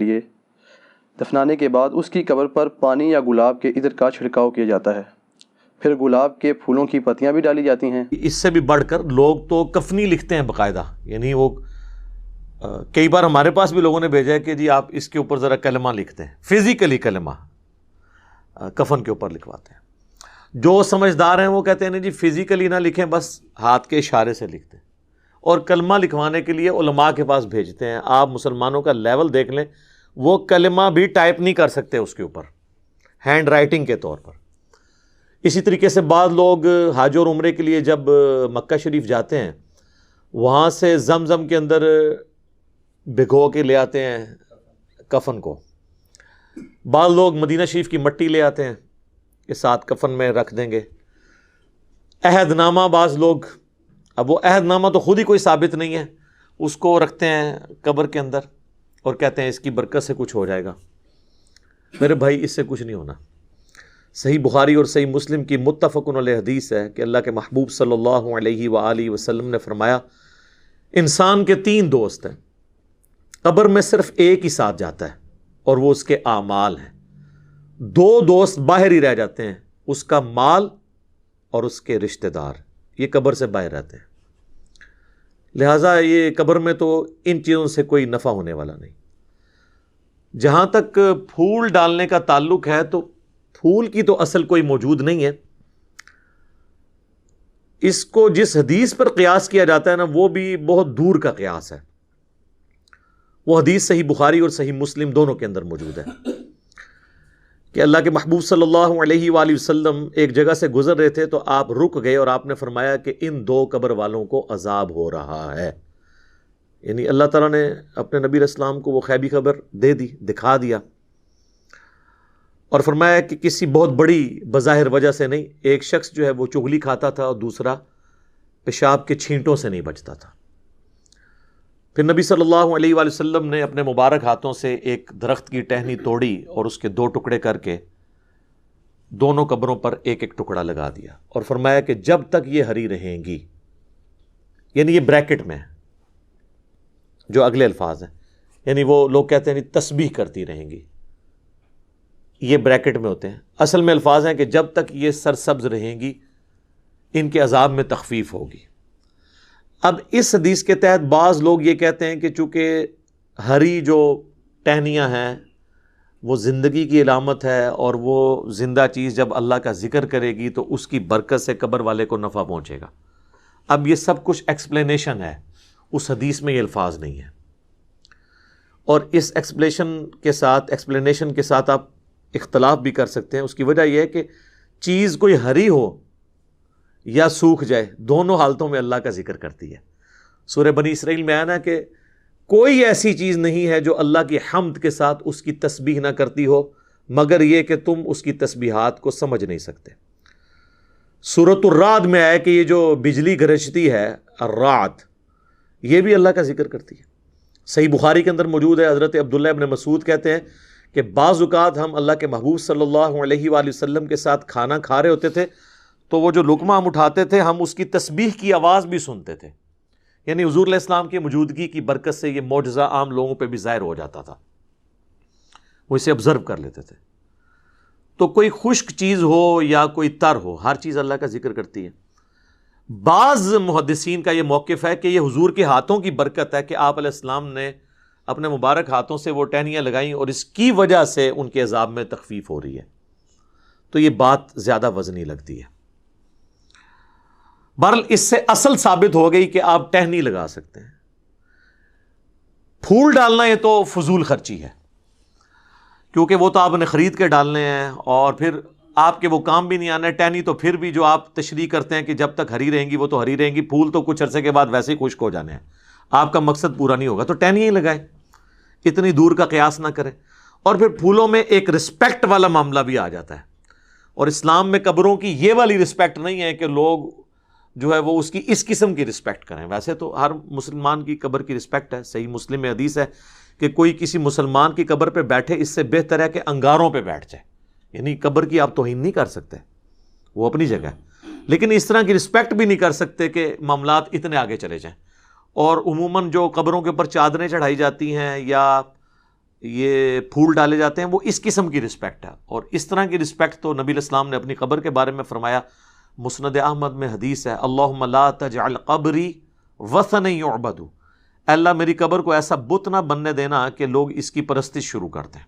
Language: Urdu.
لیے دفنانے کے بعد اس کی قبر پر پانی یا گلاب کے عطر کا چھڑکاؤ کیا جاتا ہے، پھر گلاب کے پھولوں کی پتیاں بھی ڈالی جاتی ہیں۔ اس سے بھی بڑھ کر لوگ تو کفنی لکھتے ہیں باقاعدہ، یعنی وہ کئی بار ہمارے پاس بھی لوگوں نے بھیجا ہے کہ جی آپ اس کے اوپر ذرا کلمہ لکھتے ہیں، فزیکلی کلمہ کفن کے اوپر لکھواتے ہیں۔ جو سمجھدار ہیں وہ کہتے ہیں جی فزیکلی نہ لکھیں، بس ہاتھ کے اشارے سے لکھتے ہیں، اور کلمہ لکھوانے کے لیے علماء کے پاس بھیجتے ہیں۔ آپ مسلمانوں کا لیول دیکھ لیں، وہ کلمہ بھی ٹائپ نہیں کر سکتے اس کے اوپر، ہینڈ رائٹنگ کے طور پر۔ اسی طریقے سے بعض لوگ حج اور عمرے کے لیے جب مکہ شریف جاتے ہیں، وہاں سے زمزم کے اندر بھگو کے لے آتے ہیں کفن کو۔ بعض لوگ مدینہ شریف کی مٹی لے آتے ہیں کہ ساتھ کفن میں رکھ دیں گے۔ عہد نامہ بعض لوگ، اب وہ عہد نامہ تو خود ہی کوئی ثابت نہیں ہے، اس کو رکھتے ہیں قبر کے اندر اور کہتے ہیں اس کی برکت سے کچھ ہو جائے گا۔ میرے بھائی اس سے کچھ نہیں ہونا۔ صحیح بخاری اور صحیح مسلم کی متفقن علیہ حدیث ہے کہ اللہ کے محبوب صلی اللہ علیہ وآلہ وسلم نے فرمایا، انسان کے 3 دوست ہیں، قبر میں صرف ایک ہی ساتھ جاتا ہے اور وہ اس کے اعمال ہیں۔ 2 دوست باہر ہی رہ جاتے ہیں، اس کا مال اور اس کے رشتہ دار، یہ قبر سے باہر رہتے ہیں۔ لہٰذا یہ قبر میں تو ان چیزوں سے کوئی نفع ہونے والا نہیں۔ جہاں تک پھول ڈالنے کا تعلق ہے تو پھول کی تو اصل کوئی موجود نہیں ہے۔ اس کو جس حدیث پر قیاس کیا جاتا ہے نا، وہ بھی بہت دور کا قیاس ہے۔ وہ حدیث صحیح بخاری اور صحیح مسلم دونوں کے اندر موجود ہے کہ اللہ کے محبوب صلی اللہ علیہ وآلہ وسلم ایک جگہ سے گزر رہے تھے تو آپ رک گئے اور آپ نے فرمایا کہ ان 2 قبر والوں کو عذاب ہو رہا ہے۔ یعنی اللہ تعالیٰ نے اپنے نبی علیہ السلام کو وہ غیبی خبر دے دی، دکھا دیا، اور فرمایا کہ کسی بہت بڑی بظاہر وجہ سے نہیں، ایک شخص جو ہے وہ چغلی کھاتا تھا اور دوسرا پیشاب کے چھینٹوں سے نہیں بچتا تھا۔ پھر نبی صلی اللہ علیہ وآلہ وسلم نے اپنے مبارک ہاتھوں سے ایک درخت کی ٹہنی توڑی اور اس کے 2 ٹکڑے کر کے دونوں قبروں پر ایک ایک ٹکڑا لگا دیا، اور فرمایا کہ جب تک یہ ہری رہیں گی، یعنی یہ بریکٹ میں ہے جو اگلے الفاظ ہیں، یعنی وہ لوگ کہتے ہیں تسبیح کرتی رہیں گی، یہ بریکٹ میں ہوتے ہیں، اصل میں الفاظ ہیں کہ جب تک یہ سرسبز رہیں گی ان کے عذاب میں تخفیف ہوگی۔ اب اس حدیث کے تحت بعض لوگ یہ کہتے ہیں کہ چونکہ ہری جو ٹہنیاں ہیں وہ زندگی کی علامت ہے، اور وہ زندہ چیز جب اللہ کا ذکر کرے گی تو اس کی برکت سے قبر والے کو نفع پہنچے گا۔ اب یہ سب کچھ ایکسپلینیشن ہے، اس حدیث میں یہ الفاظ نہیں ہے، اور اس ایکسپلینیشن کے ساتھ آپ اختلاف بھی کر سکتے ہیں۔ اس کی وجہ یہ ہے کہ چیز کوئی ہری ہو یا سوکھ جائے، دونوں حالتوں میں اللہ کا ذکر کرتی ہے۔ سورہ بنی اسرائیل میں آیا نا کہ کوئی ایسی چیز نہیں ہے جو اللہ کی حمد کے ساتھ اس کی تسبیح نہ کرتی ہو، مگر یہ کہ تم اس کی تسبیحات کو سمجھ نہیں سکتے۔ سورۃ الرعد میں آیا کہ یہ جو بجلی گرجتی ہے، الرعد، یہ بھی اللہ کا ذکر کرتی ہے۔ صحیح بخاری کے اندر موجود ہے، حضرت عبداللہ ابن مسعود کہتے ہیں کہ بعض اوقات ہم اللہ کے محبوب صلی اللہ علیہ وآلہ وسلم کے ساتھ کھانا کھا رہے ہوتے تھے تو وہ جو لقمہ ہم اٹھاتے تھے ہم اس کی تسبیح کی آواز بھی سنتے تھے، یعنی حضور علیہ السلام کی موجودگی کی برکت سے یہ معجزہ عام لوگوں پہ بھی ظاہر ہو جاتا تھا، وہ اسے آبزرو کر لیتے تھے۔ تو کوئی خشک چیز ہو یا کوئی تر ہو، ہر چیز اللہ کا ذکر کرتی ہے۔ بعض محدثین کا یہ موقف ہے کہ یہ حضور کے ہاتھوں کی برکت ہے کہ آپ علیہ السلام نے اپنے مبارک ہاتھوں سے وہ ٹہنیاں لگائیں اور اس کی وجہ سے ان کے عذاب میں تخفیف ہو رہی ہے، تو یہ بات زیادہ وزنی لگتی ہے۔ بہرحال اس سے اصل ثابت ہو گئی کہ آپ ٹہنی لگا سکتے ہیں۔ پھول ڈالنا یہ تو فضول خرچی ہے، کیونکہ وہ تو آپ نے خرید کے ڈالنے ہیں اور پھر آپ کے وہ کام بھی نہیں آنا۔ ٹہنی تو پھر بھی جو آپ تشریح کرتے ہیں کہ جب تک ہری رہیں گی وہ تو ہری رہیں گی، پھول تو کچھ عرصے کے بعد ویسے ہی خشک ہو جانے ہیں، آپ کا مقصد پورا نہیں ہوگا، تو ٹہنی ہی لگائیں، اتنی دور کا قیاس نہ کریں۔ اور پھر پھولوں میں ایک رسپیکٹ والا معاملہ بھی آ جاتا ہے، اور اسلام میں قبروں کی یہ والی رسپیکٹ نہیں ہے کہ لوگ جو ہے وہ اس کی اس قسم کی رسپیکٹ کریں۔ ویسے تو ہر مسلمان کی قبر کی رسپیکٹ ہے، صحیح مسلم میں حدیث ہے کہ کوئی کسی مسلمان کی قبر پہ بیٹھے اس سے بہتر ہے کہ انگاروں پہ بیٹھ جائے، یعنی قبر کی آپ توہین نہیں کر سکتے، وہ اپنی جگہ ہے، لیکن اس طرح کی رسپیکٹ بھی نہیں کر سکتے کہ معاملات اتنے آگے چلے جائیں۔ اور عموماً جو قبروں کے اوپر چادریں چڑھائی جاتی ہیں یا یہ پھول ڈالے جاتے ہیں، وہ اس قسم کی رسپیکٹ ہے. اور اس طرح کی رسپیکٹ تو نبی علیہ السلام نے اپنی قبر کے بارے میں فرمایا. مسند احمد میں حدیث ہے، اللہم لا تجعل قبری وثنا یعبد، اے اللہ میری قبر کو ایسا بت نہ بننے دینا کہ لوگ اس کی پرستش شروع کرتے ہیں.